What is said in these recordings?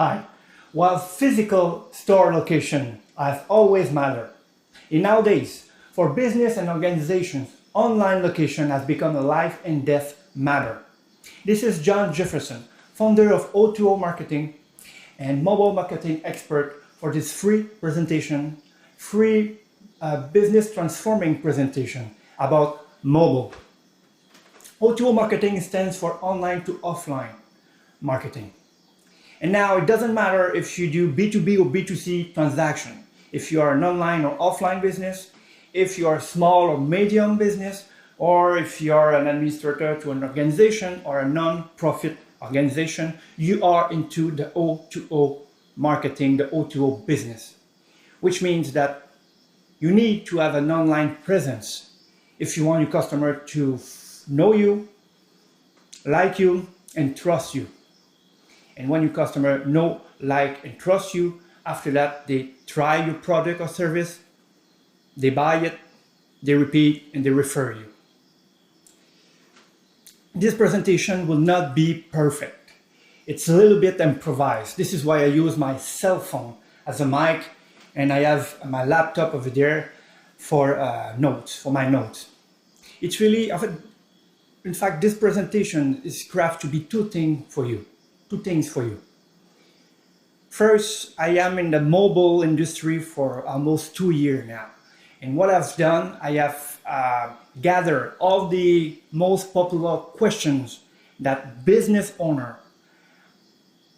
Hi. While physical store location has always mattered, in nowadays, for business and organizations, online location has become a life and death matter. This is Jefferson, founder of O2O Marketing and mobile marketing expert for this free presentation, business transforming presentation about mobile. O2O Marketing stands for online to offline marketing. And now it doesn't matter if you do B2B or B2C transaction, if you are an online or offline business, if you are a small or medium business, or if you are an administrator to an organization or a non-profit organization, you are into the O2O marketing, the O2O business, which means that you need to have an online presence if you want your customer to know you, like you, and trust you. And when your customer know, like, and trust you, after that, they try your product or service, they buy it, they repeat, and they refer you. This presentation will not be perfect. It's a little bit improvised. This is why I use my cell phone as a mic, and I have my laptop over there for my notes. It's really, in fact, this presentation is crafted to be two things for you. First, I am in the mobile industry for almost 2 years now. And what I've done, I have gathered all the most popular questions that business owners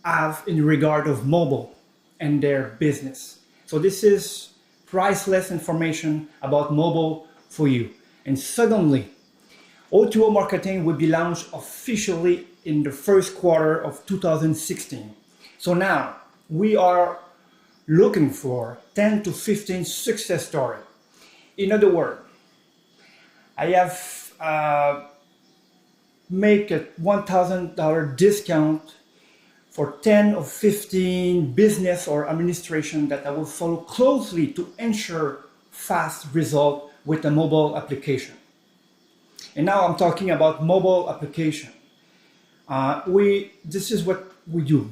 have in regard of mobile and their business. So this is priceless information about mobile for you. And secondly, O2O Marketing will be launched officially in the first quarter of 2016. So now we are looking for 10 to 15 success stories. In other words, I have make a $1,000 discount for 10 or 15 business or administration that I will follow closely to ensure fast result with a mobile application. And now I'm talking about mobile application. This is what we do.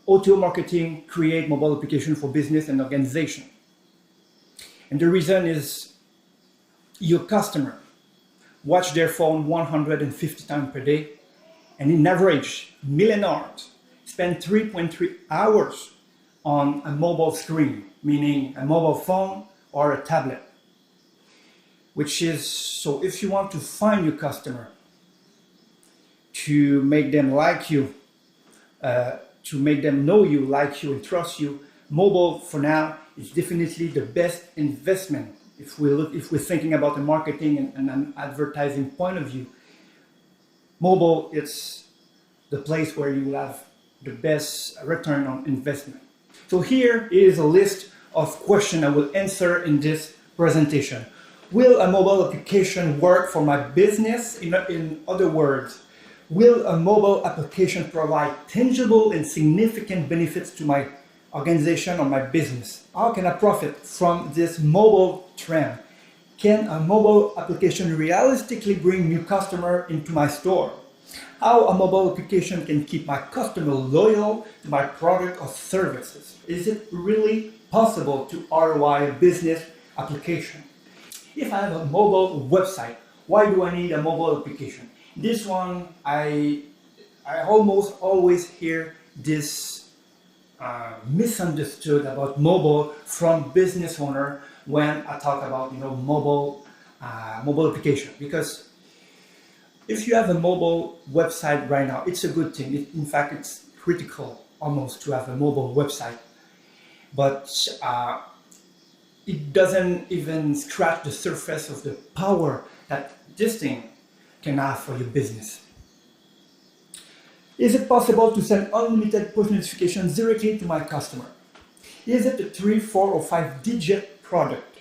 O2O Marketing create mobile application for business and organization. And the reason is your customer watch their phone 150 times per day, and in average, millionaires spend 3.3 hours on a mobile screen, meaning a mobile phone or a tablet. So if you want to find your customer, to make them like you, to make them know you, like you, and trust you, mobile for now is definitely the best investment. If we're thinking about the marketing and an advertising point of view, mobile is the place where you will have the best return on investment. So here is a list of questions I will answer in this presentation. Will a mobile application work for my business? In other words, will a mobile application provide tangible and significant benefits to my organization or my business? How can I profit from this mobile trend? Can a mobile application realistically bring new customer into my store? How a mobile application can keep my customer loyal to my product or services? Is it really possible to ROI a business application? If I have a mobile website, why do I need a mobile application? This one, I almost always hear this misunderstood about mobile from business owner when I talk about mobile application. Because if you have a mobile website right now, it's a good thing. In fact, it's critical almost to have a mobile website, but it doesn't even scratch the surface of the power that this thing can have for your business. Is it possible to send unlimited push notifications directly to my customer? Is it a 3, 4, or 5-digit product?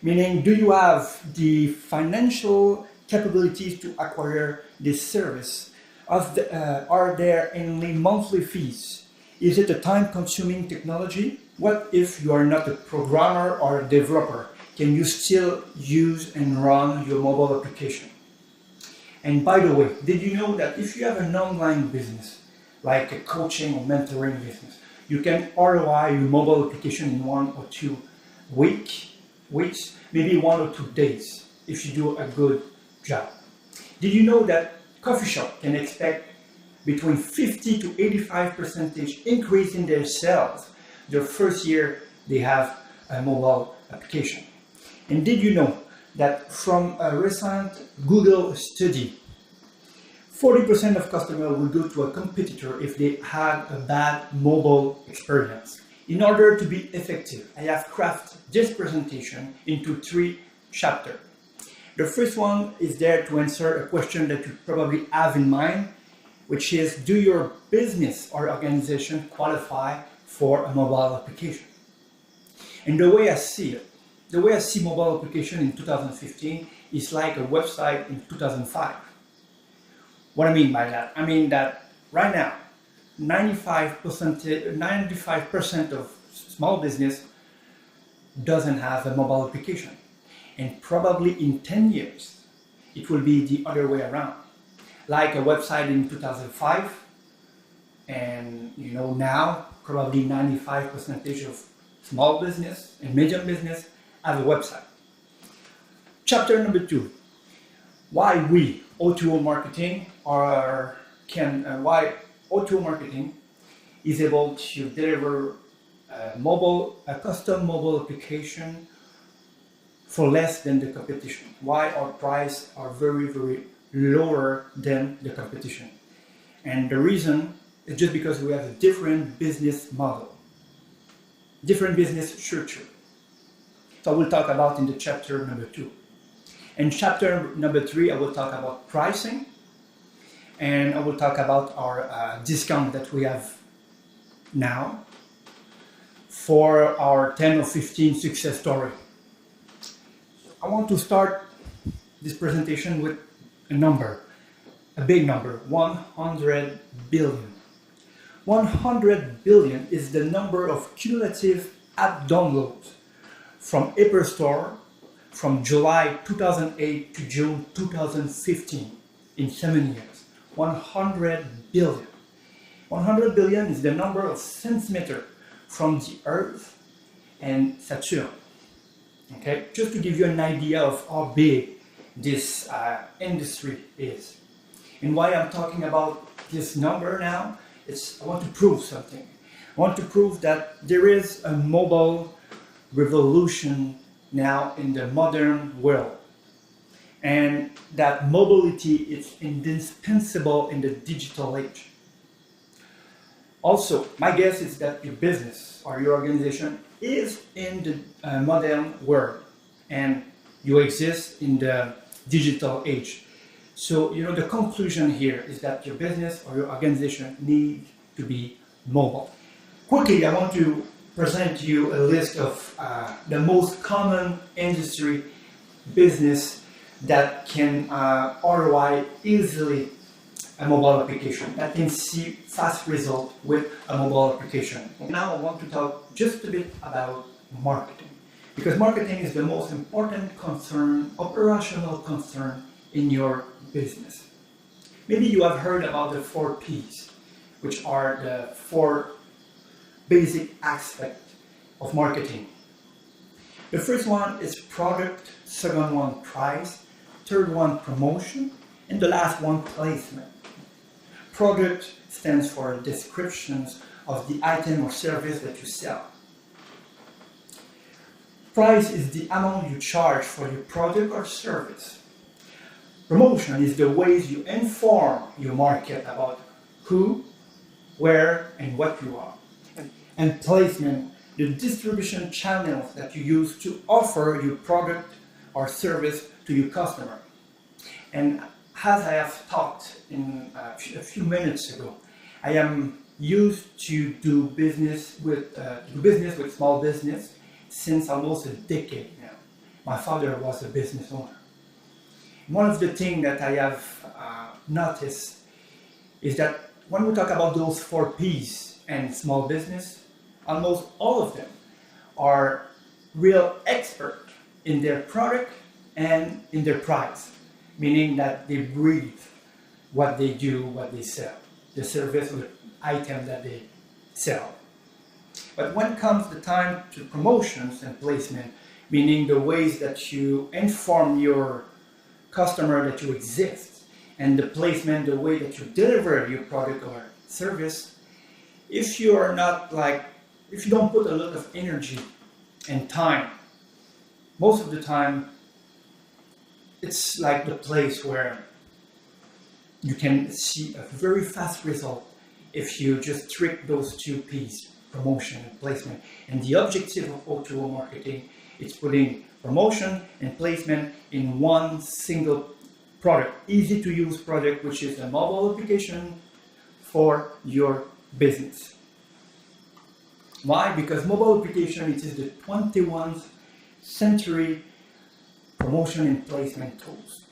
Meaning, do you have the financial capabilities to acquire this service? Are there any monthly fees? Is it a time-consuming technology? What if you are not a programmer or a developer? Can you still use and run your mobile application? And by the way, did you know that if you have an online business, like a coaching or mentoring business. You can ROI your mobile application in 1 or 2 weeks, maybe 1 or 2 days if you do a good job. Did you know that coffee shop can expect between 50 to 85% increase in their sales their first year they have a mobile application? And did you know that from a recent Google study, 40% of customers will go to a competitor if they had a bad mobile experience. In order to be effective, I have crafted this presentation into 3 chapters. The first one is there to answer a question that you probably have in mind, which is, do your business or organization qualify for a mobile application? And the way I see it, the way I see mobile application in 2015 is like a website in 2005. What I mean by that? I mean that right now, 95% of small business doesn't have a mobile application. And probably in 10 years, it will be the other way around. Like a website in 2005, and now probably 95% of small business and medium business have a website. Chapter number 2, why we, O2O Marketing, why O2O Marketing is able to deliver a custom mobile application for less than the competition. Why our price are very, very lower than the competition. And the reason is just because we have a different business model, different business structure. So I will talk about in the chapter number 2. In chapter number 3, I will talk about pricing, and I will talk about our discount that we have now for our 10 or 15 success story. I want to start this presentation with a number, a big number, 100 billion. 100 billion is the number of cumulative app downloads from Apple Store from July 2008 to June 2015 in 7 years. 100 billion. 100 billion is the number of centimeters from the Earth and Saturn. Okay, just to give you an idea of how big this industry is. And why I'm talking about this number now, I want to prove something. I want to prove that there is a mobile revolution now in the modern world, and that mobility is indispensable in the digital age. Also, my guess is that your business or your organization is in the modern world, and you exist in the digital age. So, the conclusion here is that your business or your organization needs to be mobile. Quickly, I want to present you a list of the most common industry business that can ROI easily a mobile application, that can see fast result with a mobile application. Now I want to talk just a bit about marketing, because marketing is the most important concern, operational concern in your business. Maybe you have heard about the 4 Ps, which are the 4 basic aspects of marketing. The first one is product, second one price, third one promotion, and the last one placement. Product stands for descriptions of the item or service that you sell. Price is the amount you charge for your product or service. Promotion is the ways you inform your market about who, where, and what you are. And placement, the distribution channels that you use to offer your product or service to your customer. And as I have talked in a few minutes ago, I am used to do business with small business since almost a decade now. My father was a business owner. One of the things that I have noticed is that when we talk about those 4 Ps and small business, almost all of them are real experts in their product and in their price, meaning that they breathe what they do, what they sell, the service item that they sell. But when comes the time to promotions and placement, meaning the ways that you inform your customer that you exist, and the placement, the way that you deliver your product or service, if you don't put a lot of energy and time, most of the time, it's like the place where you can see a very fast result if you just trick those two P's, promotion and placement. And the objective of O2O marketing is putting promotion and placement in one single product, easy to use product, which is a mobile application for your business. Why? Because mobile application, it is the 21st century promotion and placement tools.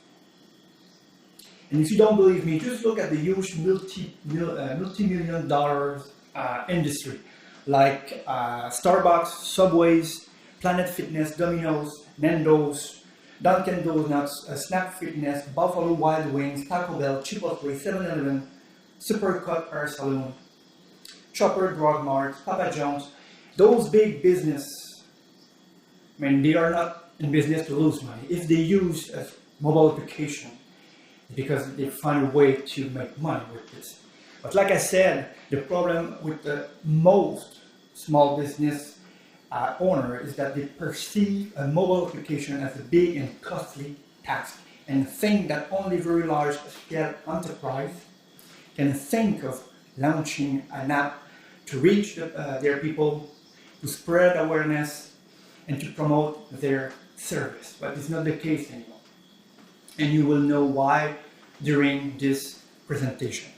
And if you don't believe me, just look at the huge multi-million dollars industry like Starbucks, Subways, Planet Fitness, Domino's, Nando's, Dunkin' Donuts, Snap Fitness, Buffalo Wild Wings, Taco Bell, Chipotle, 7-Eleven, Supercut Hair Salon, Chopper Drug Mart, Papa John's. Those big business, they are not in business to lose money. If they use a mobile application, because they find a way to make money with this. But like I said, the problem with the most small business owner is that they perceive a mobile application as a big and costly task, and think that only very large scale enterprise can think of launching an app to reach their people, to spread awareness, and to promote their service. But it's not the case anymore. And you will know why during this presentation.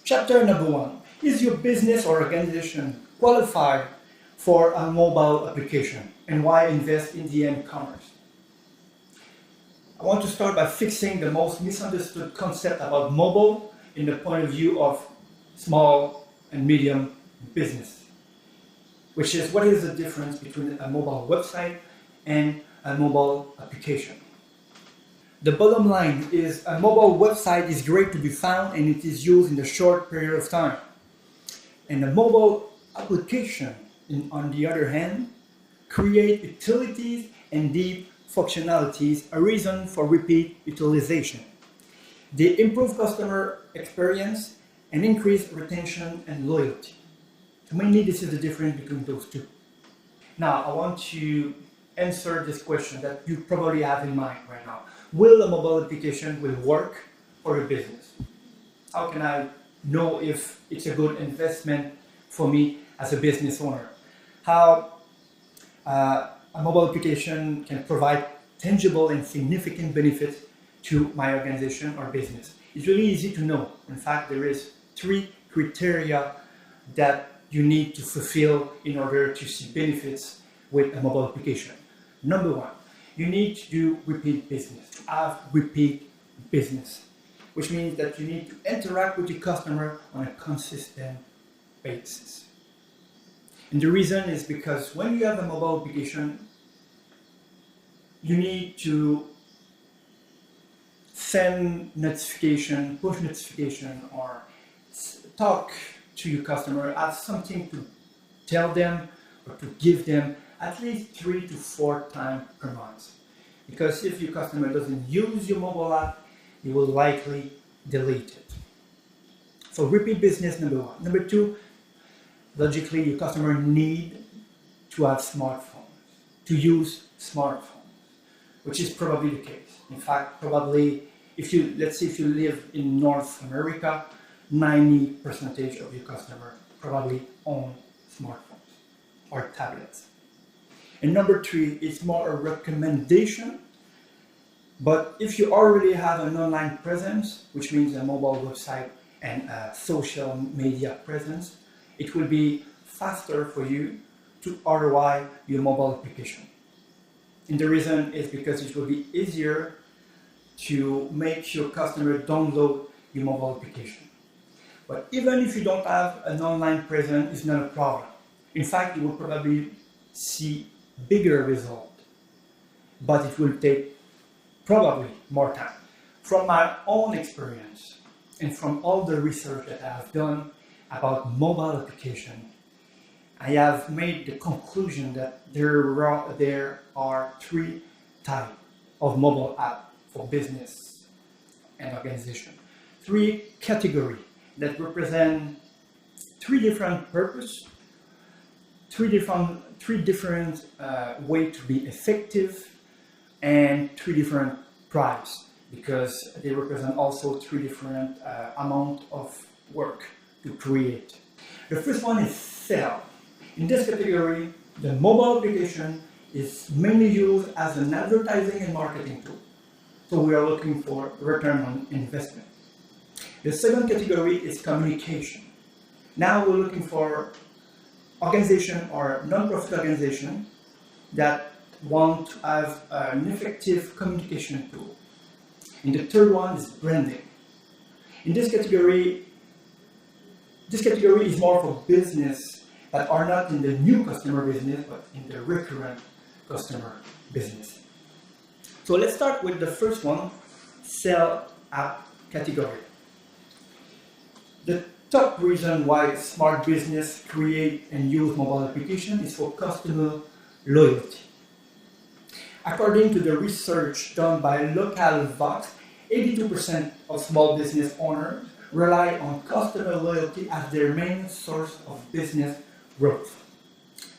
Chapter number 1. Is your business or organization qualified for a mobile application, and why invest in the e-commerce? I want to start by fixing the most misunderstood concept about mobile in the point of view of small and medium business, which is what is the difference between a mobile website and a mobile application. The bottom line is a mobile website is great to be found and it is used in a short period of time. And a mobile application, on the other hand, create utilities and deep functionalities, a reason for repeat utilization. They improve customer experience and increase retention and loyalty. So mainly this is the difference between those two. Now I want to answer this question that you probably have in mind right now. Will a mobile application will work for a business? How can I know if it's a good investment for me as a business owner? How a mobile application can provide tangible and significant benefits to my organization or business? It's really easy to know. In fact, there is 3 criteria that you need to fulfill in order to see benefits with a mobile application. Number 1, you need to do repeat business, to have repeat business, which means that you need to interact with your customer on a consistent basis. And the reason is because when you have a mobile application, you need to send notification, push notification, or talk to your customer, have something to tell them or to give them at least 3 to 4 times per month. Because if your customer doesn't use your mobile app, you will likely delete it. So repeat business, number 1. Number 2, logically your customer need to have smartphones, to use smartphones, which is probably the case. In fact, probably let's say if you live in North America, 90% of your customer probably own smartphones or tablets. And number 3, it's more a recommendation. But if you already have an online presence, which means a mobile website and a social media presence, it will be faster for you to ROI your mobile application. And the reason is because it will be easier to make your customer download your mobile application. But even if you don't have an online presence, it's not a problem. In fact, you will probably see bigger result, but it will take probably more time. From my own experience and from all the research that I have done, about mobile application, I have made the conclusion that there are three types of mobile app for business and organization. Three categories that represent three different purposes, three different way to be effective, and three different price, because they represent also three different amount of work to create. The first one is sell. In this category, the mobile application is mainly used as an advertising and marketing tool. So we are looking for return on investment. The second category is communication. Now we're looking for organization or non-profit organization that want to have an effective communication tool. And the third one is branding. In this category is more for business that are not in the new customer business, but in the recurrent customer business. So let's start with the first one, sell app category. The top reason why smart business create and use mobile application is for customer loyalty. According to the research done by LocalVox, 82% of small business owners rely on customer loyalty as their main source of business growth.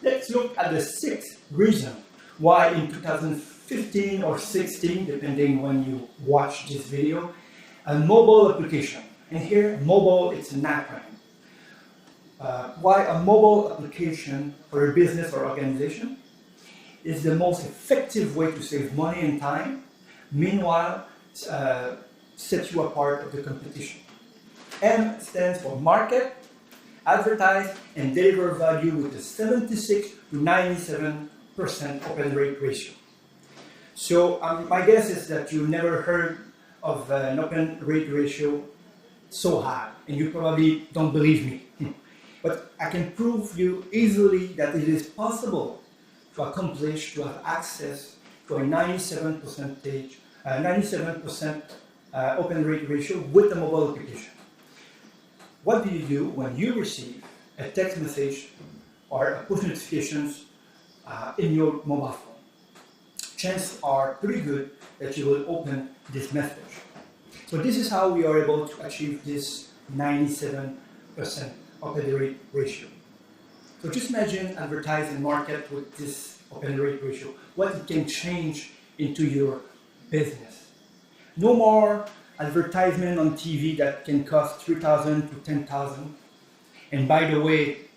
Let's look at the sixth reason why in 2015 or 16, depending when you watch this video, a mobile application. And here, mobile, it's an acronym. Why a mobile application for a business or organization is the most effective way to save money and time, meanwhile, set you apart of the competition. M stands for market, advertise, and deliver value with a 76 to 97% open rate ratio. So my guess is that you never heard of an open rate ratio so high, and you probably don't believe me. But I can prove you easily that it is possible to accomplish, to have access to a 97% open rate ratio with a mobile application. What do you do when you receive a text message or a push notifications in your mobile phone? Chances are pretty good that you will open this message. So this is how we are able to achieve this 97% open rate ratio. So just imagine advertise and market with this open rate ratio, what it can change into your business. No more advertisement on TV that can cost $3,000 to $10,000. And by the way,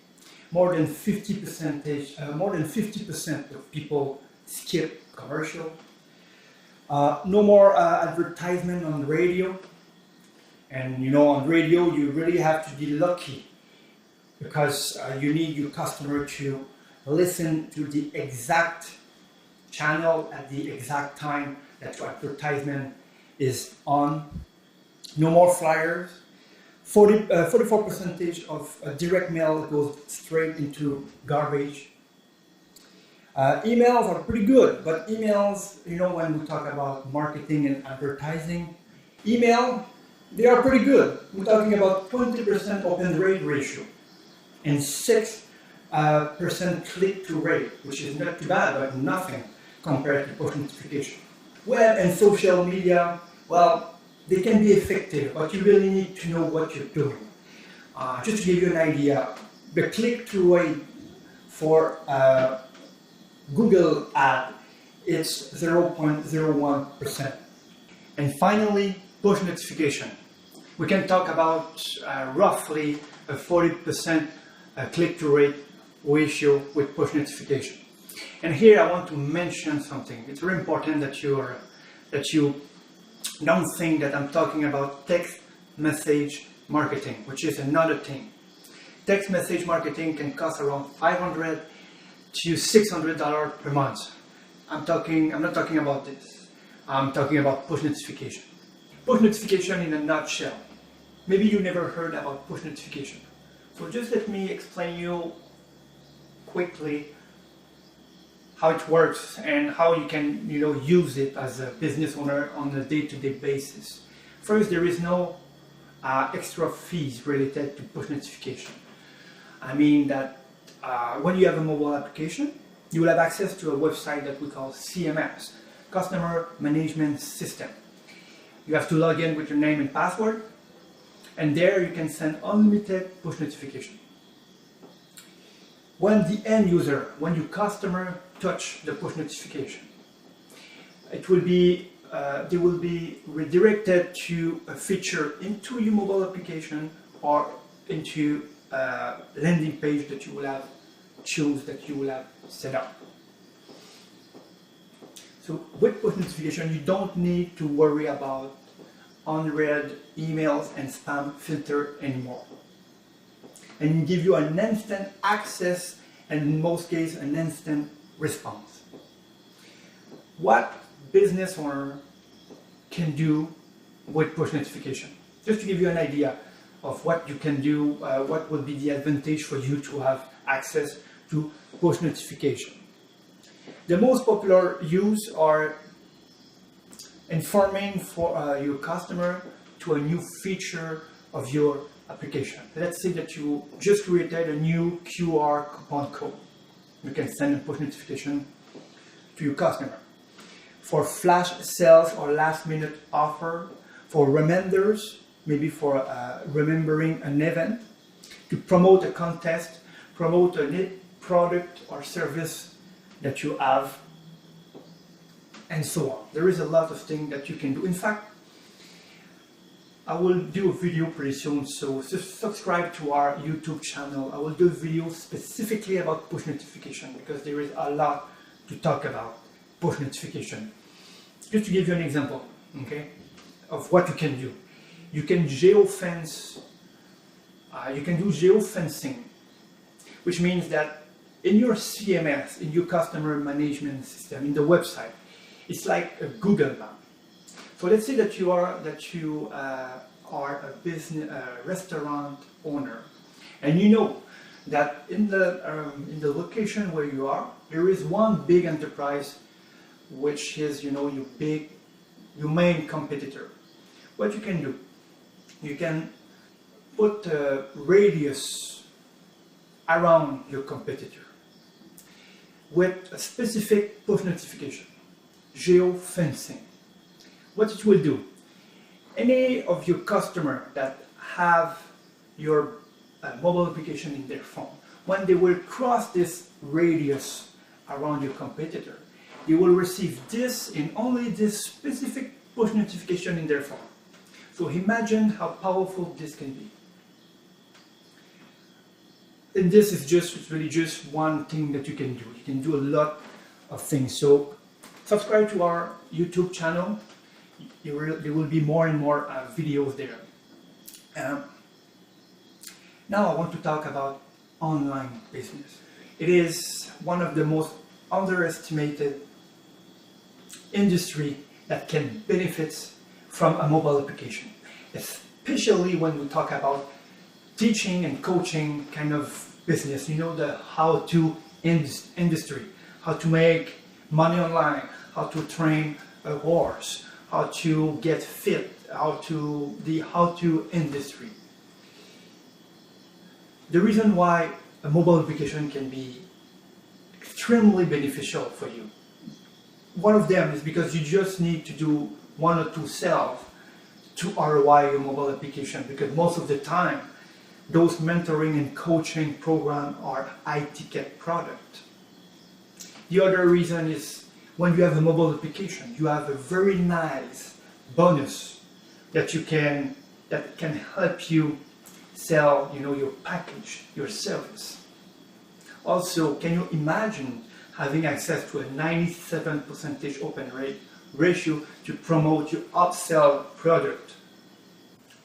more than 50% of people skip commercial. No more advertisement on radio. And you know, on radio, you really have to be lucky because you need your customer to listen to the exact channel at the exact time that your advertisement is on. No more flyers. 44% of direct mail goes straight into garbage. Emails are pretty good, but emails, you know, when we talk about marketing and advertising, email, they are pretty good. We're talking about 20% open rate ratio and 6% click-through rate, which is not too bad, but nothing compared to push notification. Web and social media, well, they can be effective, but you really need to know what you're doing. Just to give you an idea, the click-through rate for Google ad, it's 0.01%. And finally, push notification. We can talk about roughly a 40% click-through rate ratio with push notification. And here I want to mention something. It's very important that you don't think that I'm talking about text message marketing, which is another thing. Text message marketing can cost around $500 to $600 per month. I'm not talking about this. I'm talking about push notification. Push notification in a nutshell. Maybe you never heard about push notification. So just let me explain you quickly how it works and how you can, use it as a business owner on a day-to-day basis. First, there is no extra fees related to push notification. I mean that when you have a mobile application, you will have access to a website that we call CMS, Customer Management System. You have to log in with your name and password, and there you can send unlimited push notification. When the end user, when your customer touch the push notification, it will be they will be redirected to a feature into your mobile application or into a landing page that you will have set up. So with push notification, you don't need to worry about unread emails and spam filter anymore. And it gives you an instant access and in most cases an instant response. What business owner can do with push notification? Just to give you an idea of what you can do, what would be the advantage for you to have access to push notification. The most popular use are informing for your customer to a new feature of your application. Let's say that you just created a new QR coupon code. You can send a push notification to your customer. For flash sales or last minute offer, for reminders, maybe for remembering an event, to promote a contest, promote a product or service that you have, and so on. There is a lot of things that you can do. In fact, I will do a video pretty soon, so subscribe to our YouTube channel. I will do a video specifically about push notification because there is a lot to talk about push notification. Just to give you an example, okay, of what you can do. You can geofence, you can do geofencing, which means that in your CMS, in your customer management system, in the website, it's like a Google map. So let's say that you are a business restaurant owner, and you know that in the location where you are, there is one big enterprise, which is your main competitor. What you can do, you can put a radius around your competitor with a specific push notification, geofencing. What it will do, any of your customers that have your mobile application in their phone, when they will cross this radius around your competitor, they will receive this in only this specific push notification in their phone. So imagine how powerful this can be. And this is really just one thing that you can do. You can do a lot of things. So subscribe to our YouTube channel. There will be more and more videos there. Now I want to talk about online business. It is one of the most underestimated industry that can benefit from a mobile application, especially when we talk about teaching and coaching kind of business. The how-to industry, how to make money online, how to train a horse, how to get fit, the how-to industry. The reason why a mobile application can be extremely beneficial for you, one of them is because you just need to do 1 or 2 sales to ROI your mobile application, because most of the time those mentoring and coaching programs are high-ticket product. The other reason is when you have a mobile application, you have a very nice bonus that can help you sell, your package, your service. Also, can you imagine having access to a 97% open rate ratio to promote your upsell product?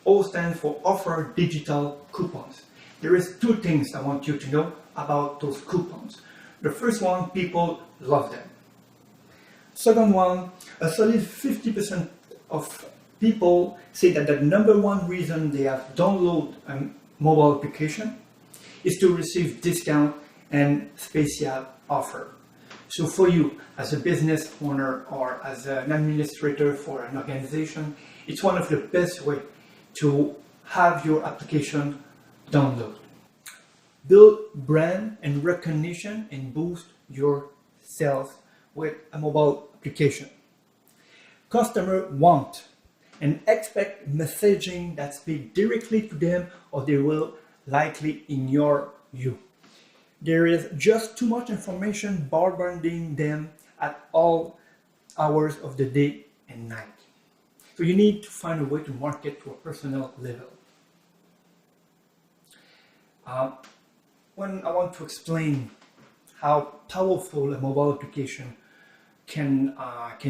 O stands for offer digital coupons. There is 2 things I want you to know about those coupons. The first one, people love them. Second one, a solid 50% of people say that the number 1 reason they have downloaded a mobile application is to receive discount and special offer. So for you as a business owner or as an administrator for an organization, it's one of the best ways to have your application download. Build brand and recognition and boost your sales with a mobile application. Customer want and expect messaging that speaks directly to them, or they will likely ignore you. There is just too much information bombarding them at all hours of the day and night. So you need to find a way to market to a personal level. When I want to explain how powerful a mobile application can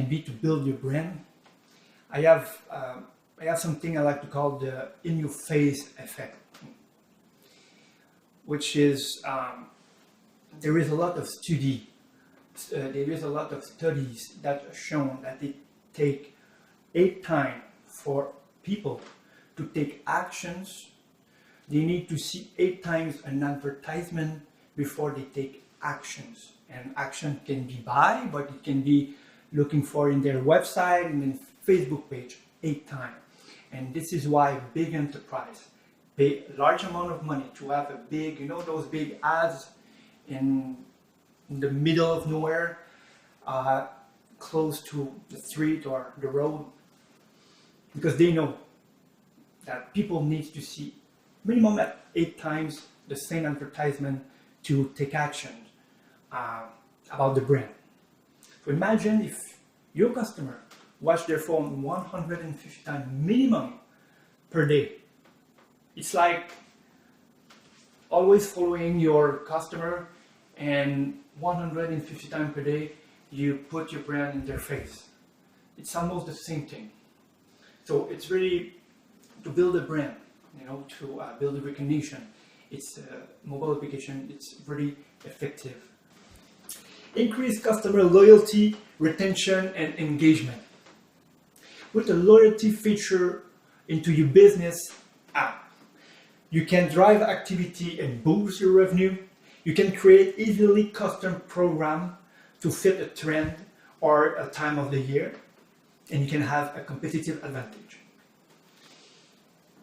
be to build your brand, I have something I like to call the in-your-face effect, which is there is a lot of studies that have shown that it takes 8 times for people to take actions. They need to see 8 times an advertisement before they take actions. And action can be buy, but it can be looking for in their website and then Facebook page 8 times. And this is why big enterprise pay a large amount of money to have a big, those big ads in the middle of nowhere, close to the street or the road, because they know that people need to see minimum at 8 times the same advertisement to take action about the brand. So imagine if your customer watch their phone 150 times minimum per day. It's like always following your customer, and 150 times per day you put your brand in their face. It's almost the same thing. So it's really to build a brand, to build a recognition. It's a mobile application. It's very effective. Increase customer loyalty, retention, and engagement. Put a loyalty feature into your business app. You can drive activity and boost your revenue. You can create easily custom program to fit a trend or a time of the year, and you can have a competitive advantage.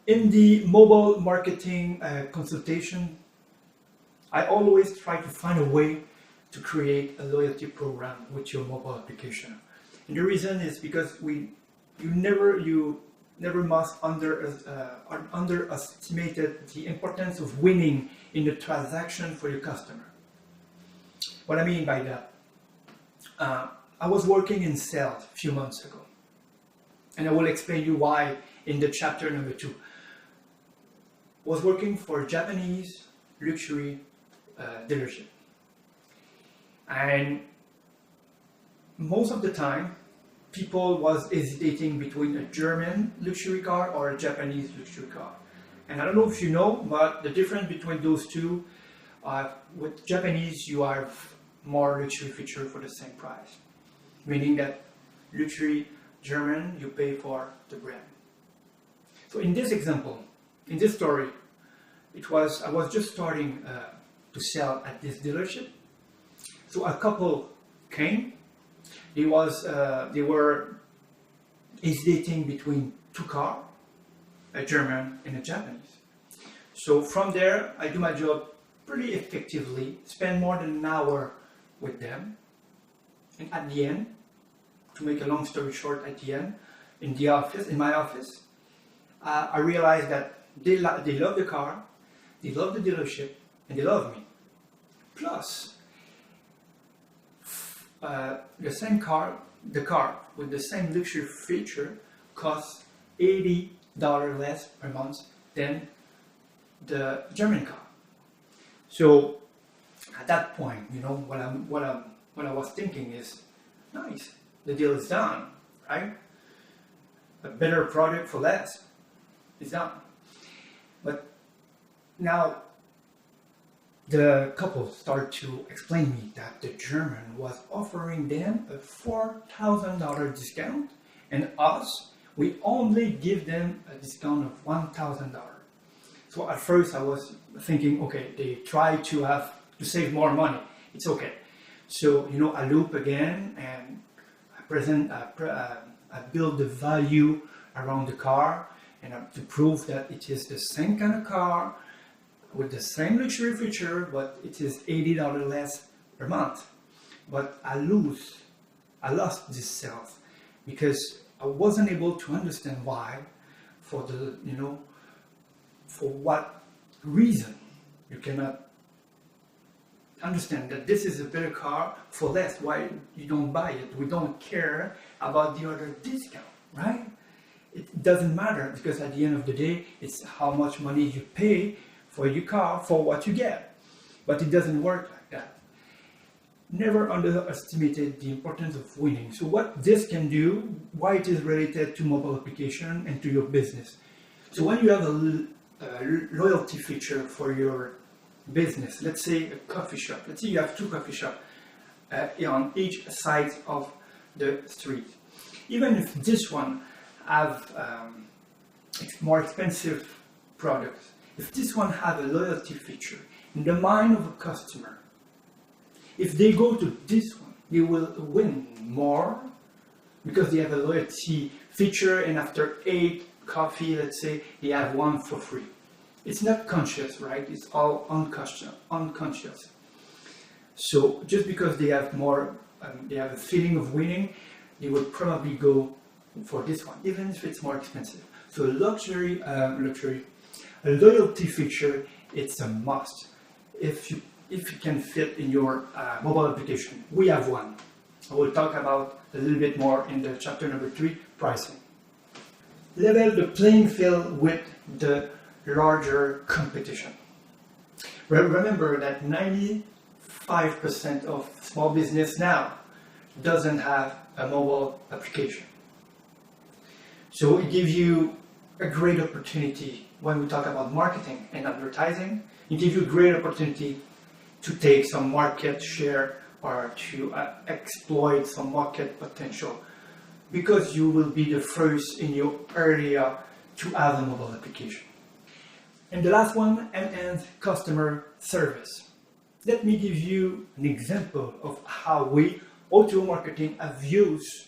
In the mobile marketing consultation, I always try to find a way to create a loyalty program with your mobile application. And the reason is because you never must underestimate the importance of winning in the transaction for your customer. What I mean by that, I was working in sales a few months ago, and I will explain you why in the chapter number 2. I was working for a Japanese luxury dealership, and most of the time people was hesitating between a German luxury car or a Japanese luxury car. And I don't know if you know, but the difference between those two, with Japanese you have more luxury feature for the same price, meaning that luxury German you pay for the brand. So in this example, in this story, I was just starting to sell at this dealership. So a couple came. They were hesitating between 2 cars, a German and a Japanese. So from there, I do my job pretty effectively, spend more than an hour with them. And at the end, to make a long story short, at the end, in my office, I realized that they love the car, they love the dealership, and they love me. Plus, the same car, the car with the same luxury feature costs $80 less per month than the German car. So at that point, what I was thinking is, nice, the deal is done, right? A better product for less is done. But now the couple started to explain me that the German was offering them a $4,000 discount, and us, we only give them a discount of $1,000. So at first I was thinking, okay, they try to save more money. It's okay. So I loop again and I build the value around the car, and to prove that it is the same kind of car with the same luxury feature, but it is $80 less per month. But I lost this sales because I wasn't able to understand why, for what reason. You cannot understand that this is a better car for less. Why you don't buy it? We don't care about the other discount, right? It doesn't matter, because at the end of the day, it's how much money you pay for your car for what you get. But it doesn't work like that. Never underestimated the importance of winning. So what this can do, why it is related to mobile application and to your business. So when you have a loyalty feature for your business, let's say a coffee shop, let's say you have 2 coffee shops on each side of the street. Even if this one have more expensive products, if this one have a loyalty feature in the mind of a customer, if they go to this one, they will win more because they have a loyalty feature, and after 8 coffee, let's say, they have 1 for free. It's not conscious, right? It's all unconscious. So just because they have more, they have a feeling of winning, they will probably go for this one, even if it's more expensive. So a loyalty feature, it's a must. If it can fit in your mobile application, we have one. I will talk about a little bit more in the chapter number 3, pricing. Level the playing field with the larger competition. Remember that 95% of small business now doesn't have a mobile application. So it gives you a great opportunity when we talk about marketing and advertising. It gives you a great opportunity to take some market share or to exploit some market potential, because you will be the first in your area to have a mobile application. And the last one, enhance customer service. Let me give you an example of how we, O2O Marketing, have used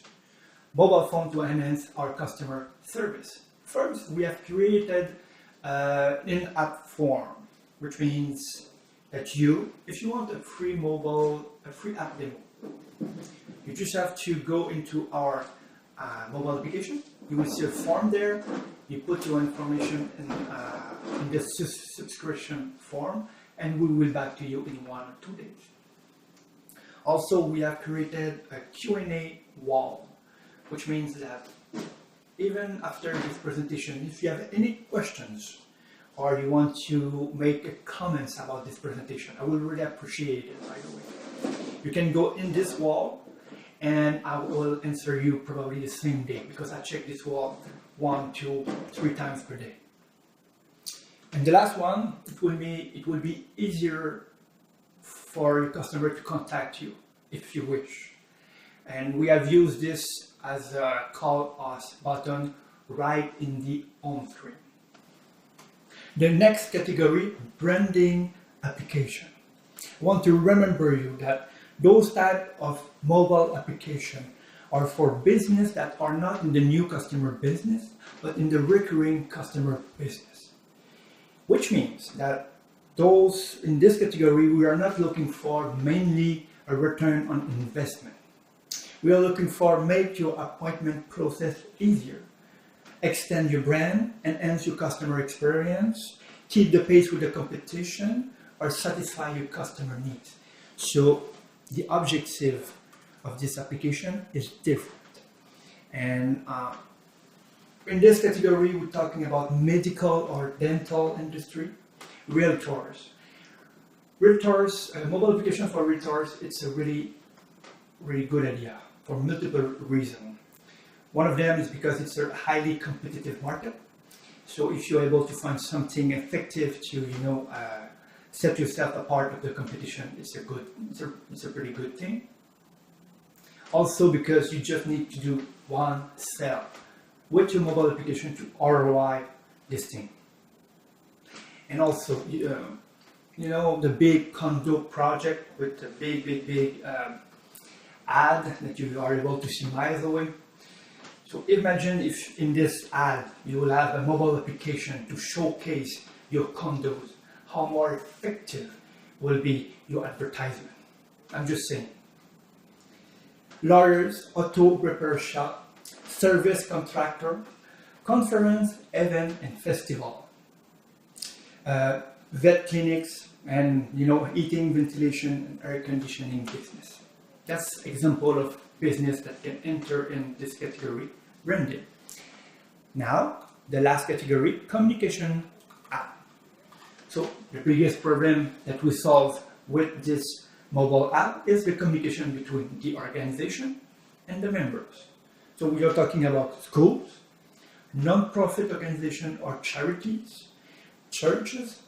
mobile phone to enhance our customer service. First, we have created an in-app form, which means that if you want a free app demo, you just have to go into our mobile application. You will see a form there. You put your information in the subscription form, and we will back to you in 1 or 2 days. Also, we have created a Q&A wall, which means that even after this presentation, if you have any questions or you want to make comments about this presentation, I will really appreciate it, by the way. You can go in this wall, and I will answer you probably the same day, because I check this wall 1, 2, 3 times per day. And the last one, it will be easier for your customer to contact you if you wish. And we have used this as a call us button right in the home screen. The next category, branding application. I want to remember you that those type of mobile application are for business that are not in the new customer business, but in the recurring customer business. Which means that those in this category, we are not looking for mainly a return on investment. We are looking for make your appointment process easier, extend your brand, enhance your customer experience, keep the pace with the competition, or satisfy your customer needs. So the objective of this application is different. And in this category, we're talking about medical or dental industry, realtors. Realtors, a mobile application for realtors, it's a really good idea for multiple reasons. One of them is because it's a highly competitive market. So if you're able to find something effective to, set yourself apart of the competition, it's a pretty good thing. Also because you just need to do one sell with your mobile application to ROI listing. And also, the big condo project with the big ad that you are able to see miles away. So imagine if in this ad you will have a mobile application to showcase your condos, how more effective will be your advertisement. I'm just saying. Lawyers, auto repair shop, service contractor, conference, event, and festival, vet clinics, and heating, ventilation, and air conditioning business. That's example of business that can enter in this category, branding. Now, the last category, communication app. So the biggest problem that we solve with this mobile app is the communication between the organization and the members. So we are talking about schools, non-profit organizations or charities, churches,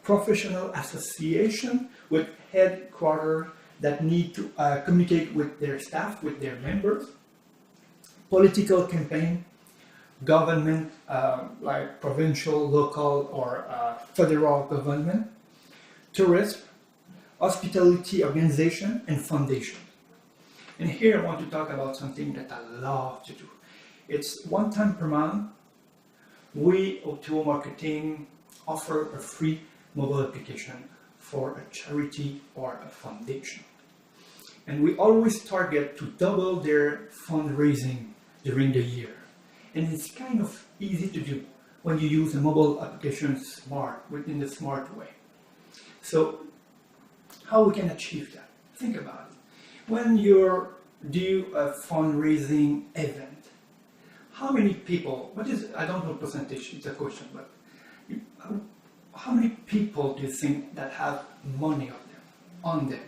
professional association with headquarters that need to communicate with their staff, with their members, political campaign, government like provincial, local, or federal government, tourism, hospitality organization, and foundation. And here I want to talk about something that I love to do. It's one time per month. We, O2O Marketing, offer a free mobile application for a charity or a foundation. And we always target to double their fundraising during the year. And it's kind of easy to do when you use a mobile application within the smart way. So how we can achieve that? Think about it. When you do a fundraising event, how many people, I don't know percentage, it's a question, but how many people do you think that have money on them?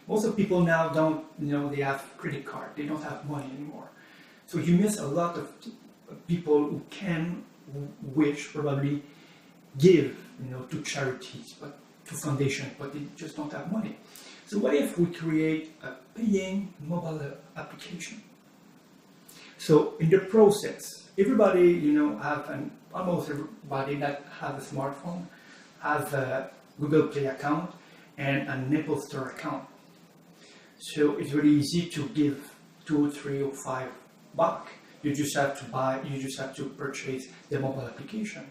Most of the people now don't, they have credit card, they don't have money anymore. So you miss a lot of people who can, wish, probably give, to charities, but to foundation, but they just don't have money. So what if we create a paying mobile application? So in the process, everybody, almost everybody that have a smartphone have a Google Play account and an Apple Store account. So it's really easy to give 2, 3, or 5 bucks. You just have to purchase the mobile application.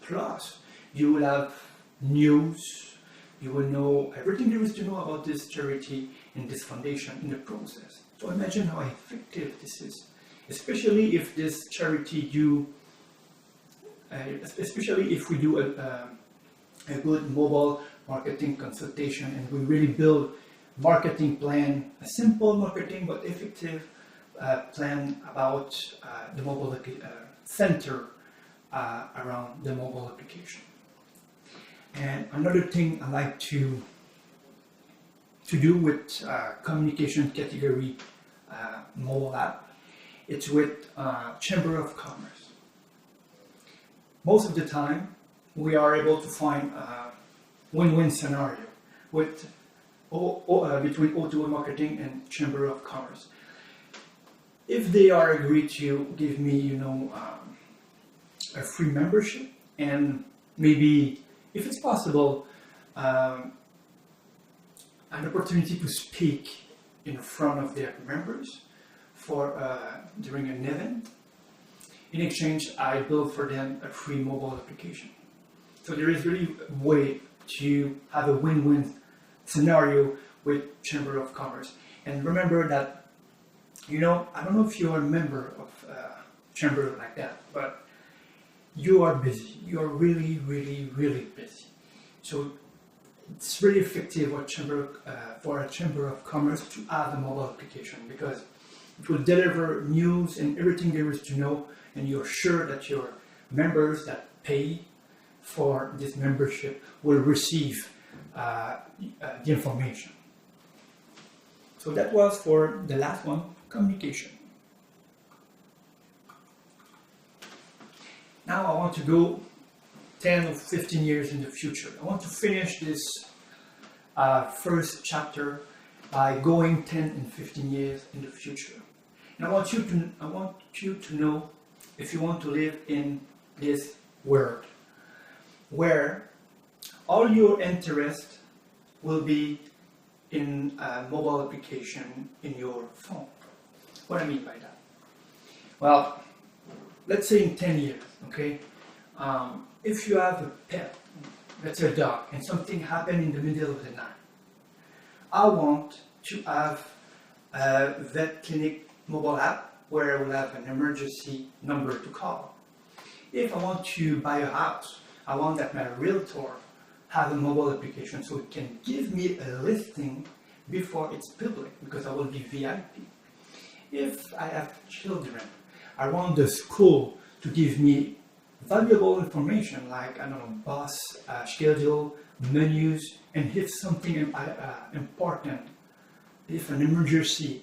Plus, you will have news, you will know everything there is to know about this charity and this foundation in the process. So imagine how effective this is, especially if this charity especially if we do a good mobile marketing consultation and we really build marketing plan, a simple marketing but effective plan about the mobile center around the mobile application. And another thing I like to do with communication category mobile app, it's with Chamber of Commerce. Most of the time, we are able to find a win-win scenario with between O2O Marketing and Chamber of Commerce. If they are agreed to give me, a free membership, and maybe, if it's possible, an opportunity to speak in front of their members during an event. In exchange, I build for them a free mobile application. So there is really a way to have a win-win scenario with Chamber of Commerce. And remember that, I don't know if you're a member of Chamber like that, but you are busy. You are really, really, really busy. So it's really effective for a Chamber of Commerce to have a mobile application, because it will deliver news and everything there is to know, and you're sure that your members that pay for this membership will receive the information. So that was for the last one, communication. Now I want to go 10 or 15 years in the future. I want to finish this first chapter by going 10 and 15 years in the future. And I want you to know, if you want to live in this world where all your interest will be in a mobile application in your phone. What I mean by that? Well, let's say in 10 years, okay? If you have a pet, let's say a dog, and something happened in the middle of the night, I want to have a vet clinic mobile app where I will have an emergency number to call. If I want to buy a house, I want that my realtor have a mobile application so it can give me a listing before it's public because I will be VIP. If I have children, I want the school to give me valuable information like, I don't know, bus schedule, menus, and if something important, if an emergency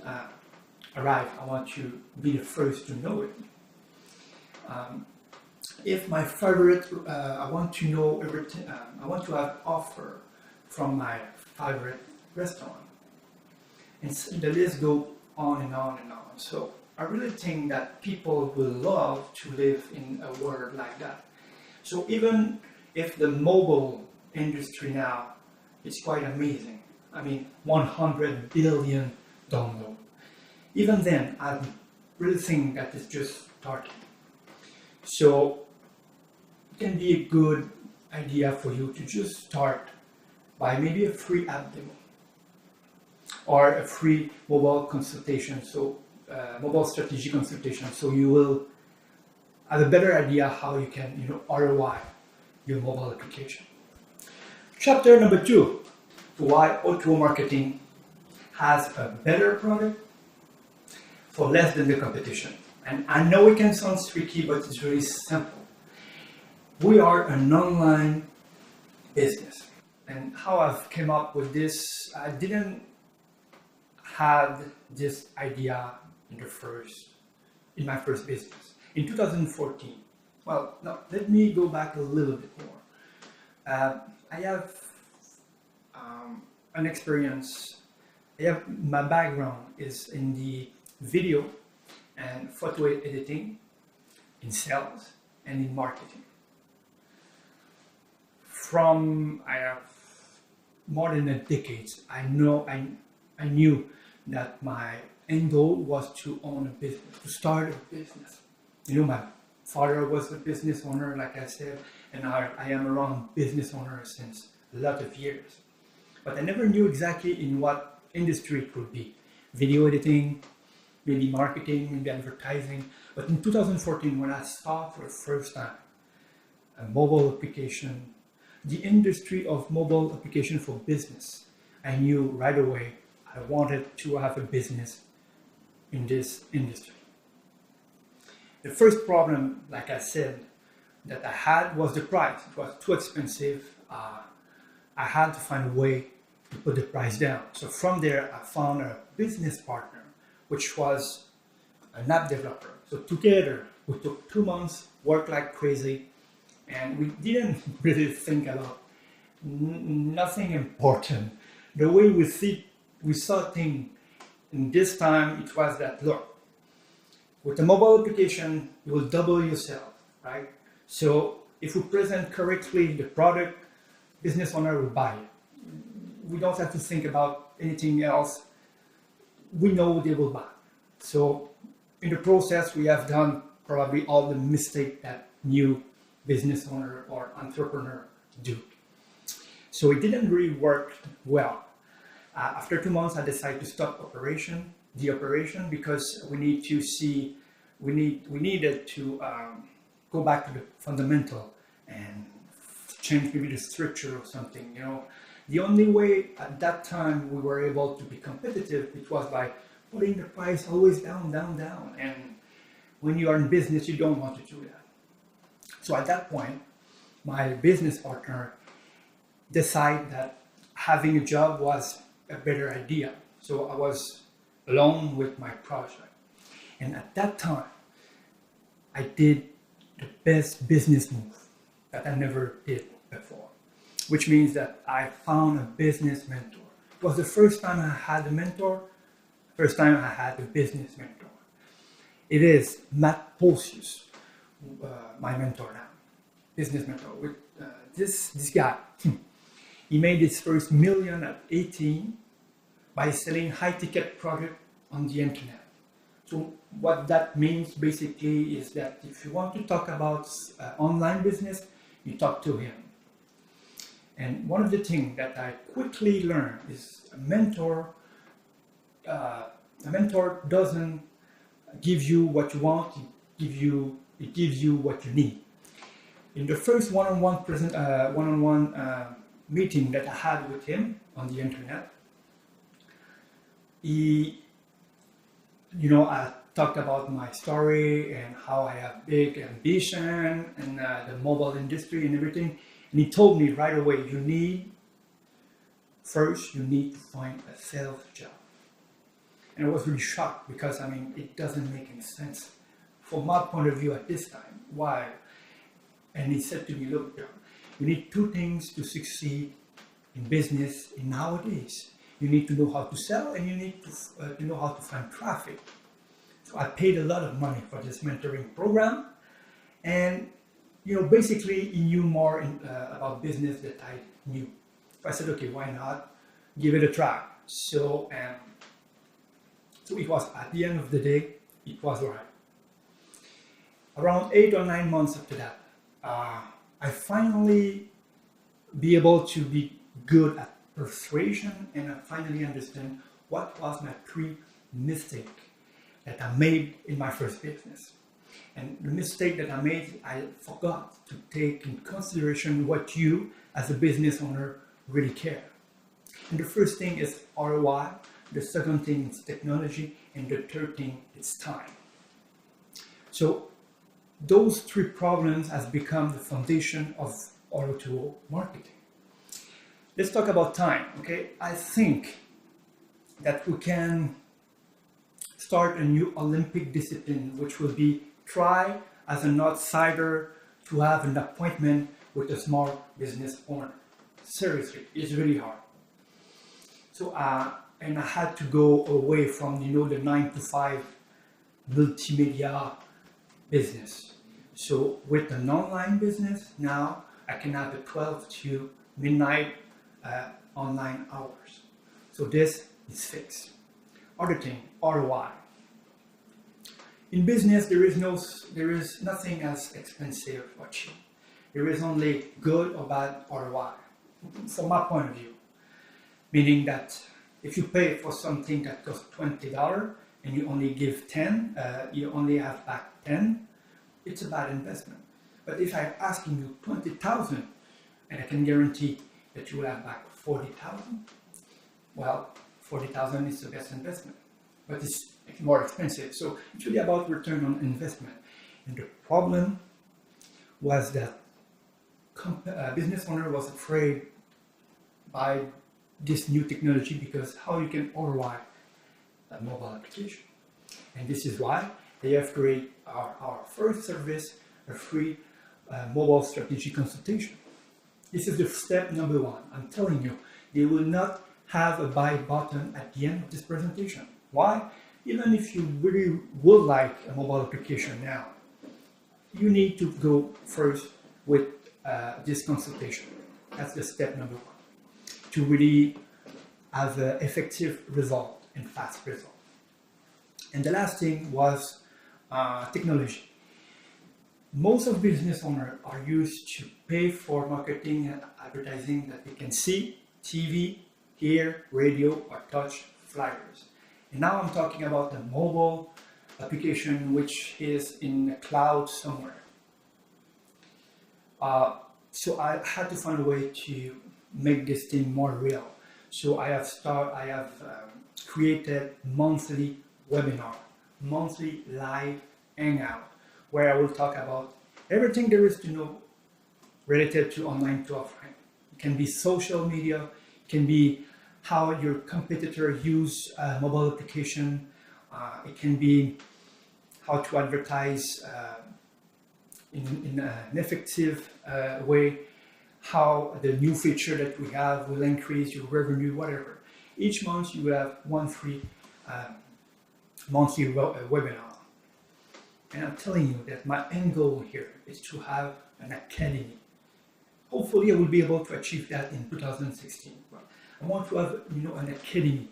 arrives, I want to be the first to know it. If my favorite, I want to know everything, I want to have offer from my favorite restaurant. And so the list goes on and on and on. So I really think that people will love to live in a world like that. So even if the mobile industry now is quite amazing, I mean 100 billion downloads, even then I really think that it's just starting. So it can be a good idea for you to just start by maybe a free app demo or a free mobile consultation, so mobile strategy consultation, so you will have a better idea how you can ROI your mobile application. Chapter number 2, why O2O Marketing has a better product for less than the competition. And I know it can sound tricky, but it's really simple. We are an online business. And how I've came up with this, I didn't have this idea in my first business. In 2014, well, no, let me go back a little bit more. I have an experience, my background is in the video and photo editing, in sales, and in marketing. I have more than a decade, I knew that my end goal was to own a business, to start a business. My father was a business owner, like I said, and I am around business owners since a lot of years. But I never knew exactly in what industry it would be. Video editing, maybe marketing, maybe advertising. But in 2014, when I saw for the first time a mobile application, the industry of mobile application for business, I knew right away I wanted to have a business in this industry. The first problem, like I said, that I had was the price. It was too expensive. I had to find a way to put the price down. So from there, I found a business partner, which was an app developer. So together, we took 2 months, worked like crazy, and we didn't really think about nothing important. The way we saw things in this time, it was that, look, with a mobile application, you will double your sales, right? So if we present correctly the product, business owner will buy it. We don't have to think about anything else. We know they will buy. So in the process, we have done probably all the mistakes that new business owner or entrepreneur do. So it didn't really work well. After 2 months, I decided to stop the operation, because we needed to go back to the fundamental and change maybe the structure or something. The only way at that time we were able to be competitive, it was by putting the price always down. And when you are in business, you don't want to do that. So at that point, my business partner decided that having a job was a better idea. So I was alone with my project. And at that time, I did the best business move that I never did before, which means that I found a business mentor. It was the first time I had a mentor, first time I had a business mentor. It is Matt Posius, my mentor now, business mentor. With this guy, he made his first million at 18 by selling high-ticket product on the internet. So what that means basically is that if you want to talk about online business, you talk to him. And one of the things that I quickly learned is a mentor doesn't give you what you want, it gives you what you need. In the first one-on-one meeting that I had with him on the internet, I talked about my story and how I have big ambition and the mobile industry and everything. And he told me right away, you need to find a sales job. And I was really shocked because, it doesn't make any sense from my point of view at this time. Why? And he said to me, look, John, you need two things to succeed in business in nowadays. You need to know how to sell, and you need to know how to find traffic. So I paid a lot of money for this mentoring program, and basically he knew more about business that I knew. So I said, okay, why not give it a try? So it was, at the end of the day, it was right. Around 8 or 9 months after that, I finally be able to be good at persuasion, and I finally understand what was my mistake that I made in my first business. And the mistake that I made, I forgot to take in consideration what you as a business owner really care. And the first thing is ROI, the second thing is technology, and the third thing is time. So those three problems has become the foundation of O2O marketing. Let's talk about time, okay? I think that we can start a new Olympic discipline, which will be try as an outsider to have an appointment with a small business owner. Seriously, it's really hard. So, and I had to go away from, the 9 to 5 multimedia business. So with an online business, now I can have a 12 to midnight online hours. So this is fixed. Other thing, ROI. In business, there is nothing as expensive or cheap. There is only good or bad ROI, from my point of view. Meaning that if you pay for something that costs $20 and you only give 10, you only have back 10, it's a bad investment. But if I'm asking you 20,000 and I can guarantee that you will have back 40,000, well, 40,000 is the best investment, but it's more expensive. So it's really about return on investment. And the problem was that business owner was afraid by this new technology because how you can ROI a mobile application. And this is why they have created our first service, a free mobile strategy consultation. This is the step number one. I'm telling you, they will not have a buy button at the end of this presentation. Why? Even if you really would like a mobile application now, you need to go first with this consultation. That's the step number one, to really have an effective result and fast result. And the last thing was technology. Most of business owners are used to pay for marketing and advertising that they can see, TV, hear, radio, or touch flyers. And now I'm talking about a mobile application which is in the cloud somewhere. So I had to find a way to make this thing more real. So I have created monthly webinar, monthly live hangout, where I will talk about everything there is to know related to online to offline. It can be social media, it can be how your competitor use mobile application, it can be how to advertise in an effective way, how the new feature that we have will increase your revenue, whatever. Each month you have one free monthly webinar. And I'm telling you that my end goal here is to have an academy. Hopefully I will be able to achieve that in 2016. But I want to have an academy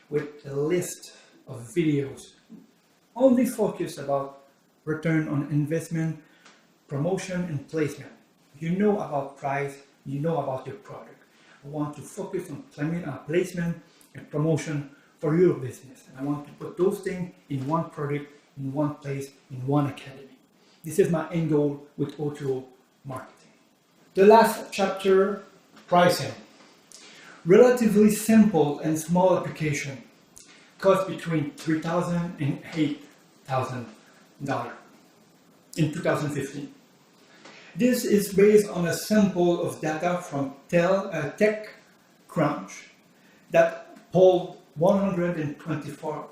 with a list of videos, only focus about return on investment, promotion and placement. You know about price, you know about your product. I want to focus on placement and promotion for your business. And I want to put those things in one product, in one place, in one academy. This is my end goal with O2O Marketing. The last chapter, pricing. Relatively simple and small application. Cost between $3,000 and $8,000 in 2015. This is based on a sample of data from TechCrunch that polled 124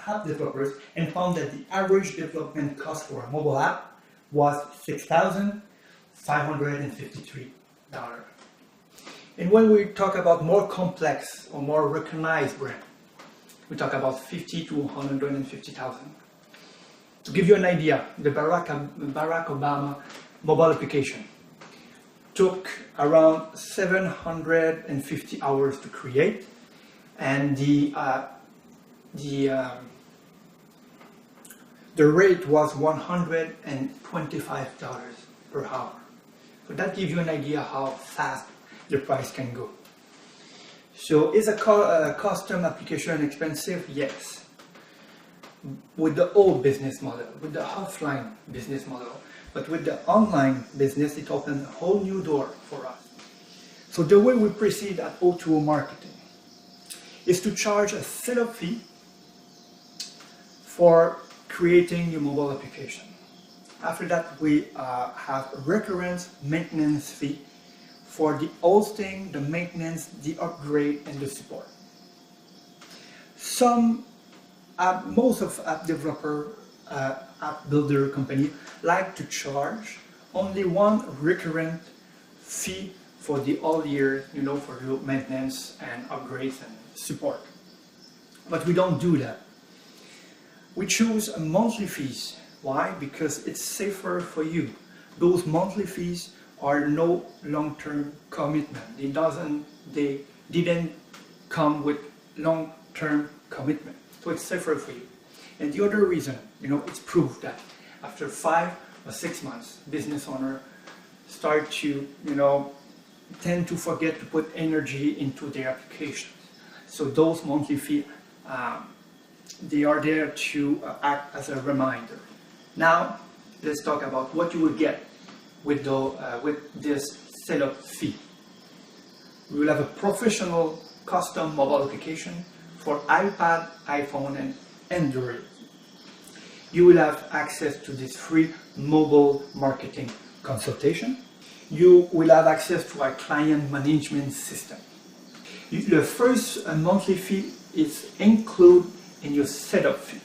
app developers, and found that the average development cost for a mobile app was $6,553. And when we talk about more complex or more recognized brand, we talk about $50,000 to $150,000. To give you an idea, the Barack Obama mobile application took around 750 hours to create, and the rate was $125 per hour. So that gives you an idea how fast the price can go. So is a custom application expensive? Yes. With the old business model, with the offline business model, but with the online business, it opened a whole new door for us. So the way we proceed at O2O Marketing is to charge a setup fee for creating your mobile application. After that, we have a recurrent maintenance fee for the hosting, the maintenance, the upgrade, and the support. Most of app developer, app builder company like to charge only one recurrent fee for the all year, for your maintenance and upgrades and support. But we don't do that. We choose a monthly fees. Why? Because it's safer for you. Those monthly fees are no long-term commitment. They didn't come with long-term commitment. So it's safer for you. And the other reason, it's proof that after 5 or 6 months, business owner start to, tend to forget to put energy into their applications. So those monthly fees, they are there to act as a reminder. Now, let's talk about what you will get with this setup fee. We will have a professional custom mobile application for iPad, iPhone, and Android. You will have access to this free mobile marketing consultation. You will have access to our client management system. The first monthly fee is included in your setup fee.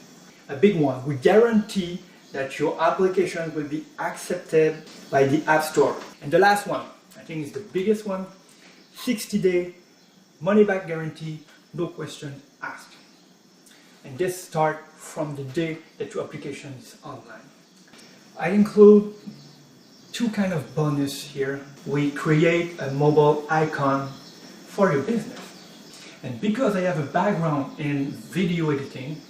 A big one. We guarantee that your application will be accepted by the App Store. And the last one, I think is the biggest one, 60-day money-back guarantee, no questions asked. And this starts from the day that your application is online. I include two kind of bonus here. We create a mobile icon for your business. And because I have a background in video editing,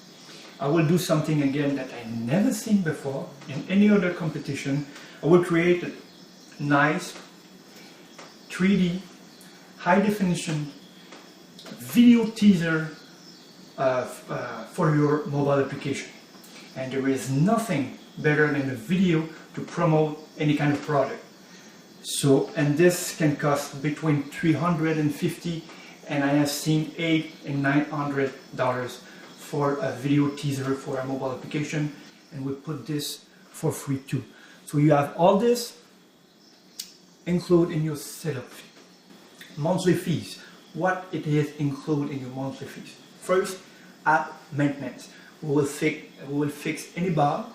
I will do something again that I never seen before in any other competition. I will create a nice 3D high definition video teaser for your mobile application. And there is nothing better than a video to promote any kind of product. So, and this can cost between $350 and I have seen $800 and $900 for a video teaser for a mobile application, and we put this for free too. So you have all this include in your setup fee. Monthly fees. What it is include in your monthly fees. First, app maintenance. We will fix any bug,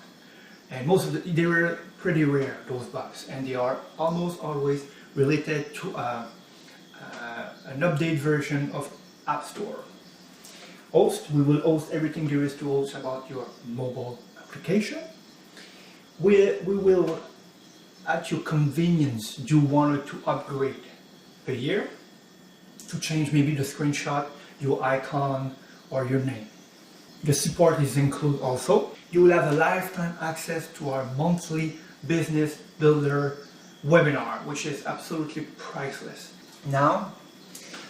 and most of they were pretty rare, those bugs, and they are almost always related to an update version of App Store. We will host everything there is to host about your mobile application. We will, at your convenience, do 1 or 2 upgrades per year to change maybe the screenshot, your icon, or your name. The support is included also. You will have a lifetime access to our monthly business builder webinar, which is absolutely priceless. Now,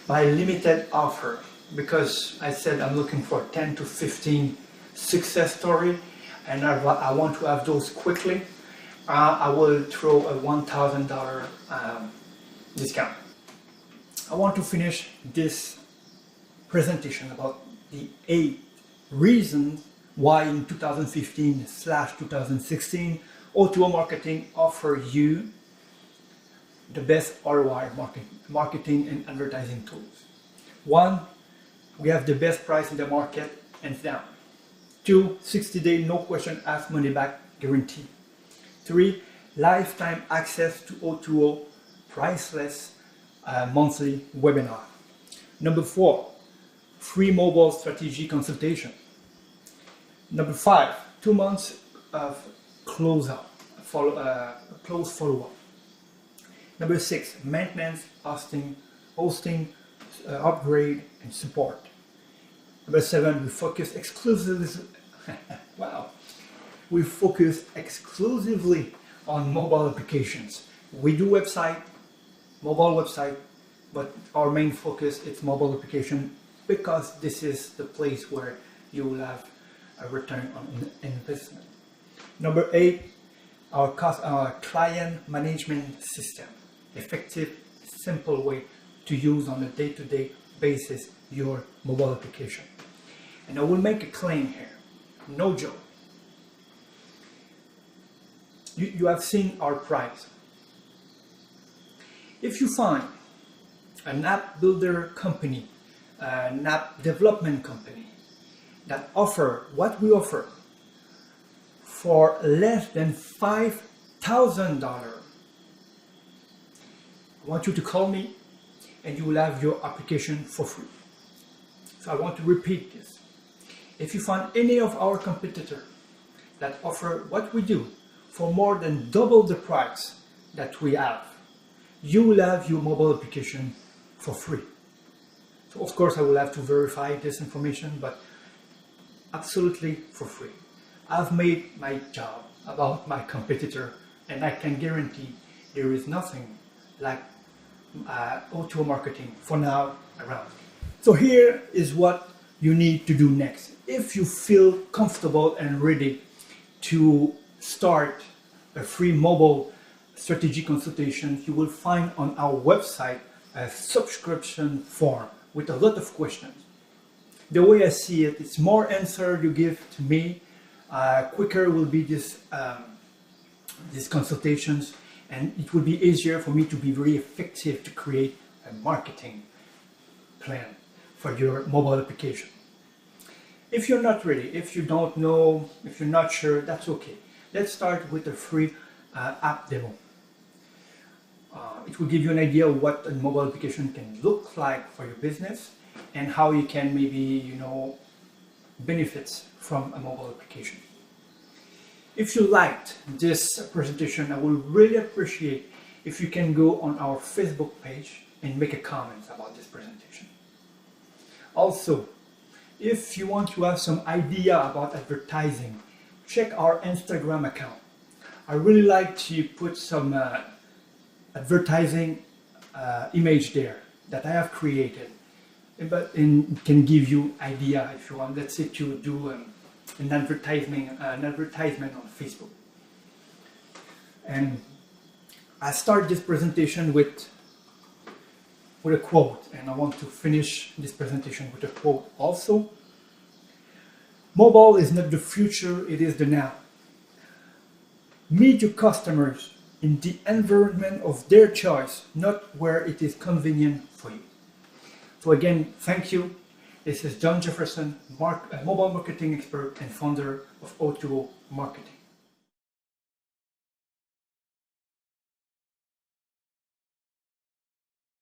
my limited offer, because I said I'm looking for 10 to 15 success story, and I want to have those quickly, I will throw a $1,000 discount. I want to finish this presentation about the 8 reasons why in 2015/2016 O2O Marketing offer you the best ROI marketing and advertising tools. 1, we have the best price in the market, hands down. 2, 60-day no question asked money back guarantee. 3, lifetime access to O2O priceless monthly webinar. Number 4, free mobile strategy consultation. Number 5, 2 months of close follow-up. Number 6, maintenance, hosting, upgrade, and support. Number 7, we focus exclusively. Wow, we focus exclusively on mobile applications. We do mobile website, but our main focus is mobile application, because this is the place where you will have a return on investment. Number 8, our client management system. Effective, simple way to use on a day-to-day basis your mobile application. And I will make a claim here, no joke. You have seen our price. If you find an app builder company, an app development company that offer what we offer for less than $5,000, I want you to call me and you will have your application for free. So I want to repeat this. If you find any of our competitors that offer what we do for more than double the price that we have, you will have your mobile application for free. So of course I will have to verify this information, but absolutely for free. I've made my job about my competitor, and I can guarantee there is nothing like O2O Marketing for now around. So here is what you need to do next. If you feel comfortable and ready to start a free mobile strategy consultation, you will find on our website a subscription form with a lot of questions. The way I see it, it's more answer you give to me, quicker will be these consultations, and it will be easier for me to be very effective to create a marketing plan for your mobile application. If you're not ready, if you don't know, if you're not sure, that's okay. Let's start with a free app demo. It will give you an idea of what a mobile application can look like for your business and how you can maybe, benefits from a mobile application. If you liked this presentation, I would really appreciate if you can go on our Facebook page and make a comment about this presentation. Also, if you want to have some idea about advertising, check our Instagram account. I really like to put some advertising image there that I have created, but it can give you idea if you want. Let's say to do an advertisement on Facebook. And I start this presentation with a quote, and I want to finish this presentation with a quote also. Mobile is not the future, it is the now. Meet your customers in the environment of their choice, not where it is convenient for you. So again, thank you. This is John Jefferson, mobile marketing expert and founder of O2O Marketing.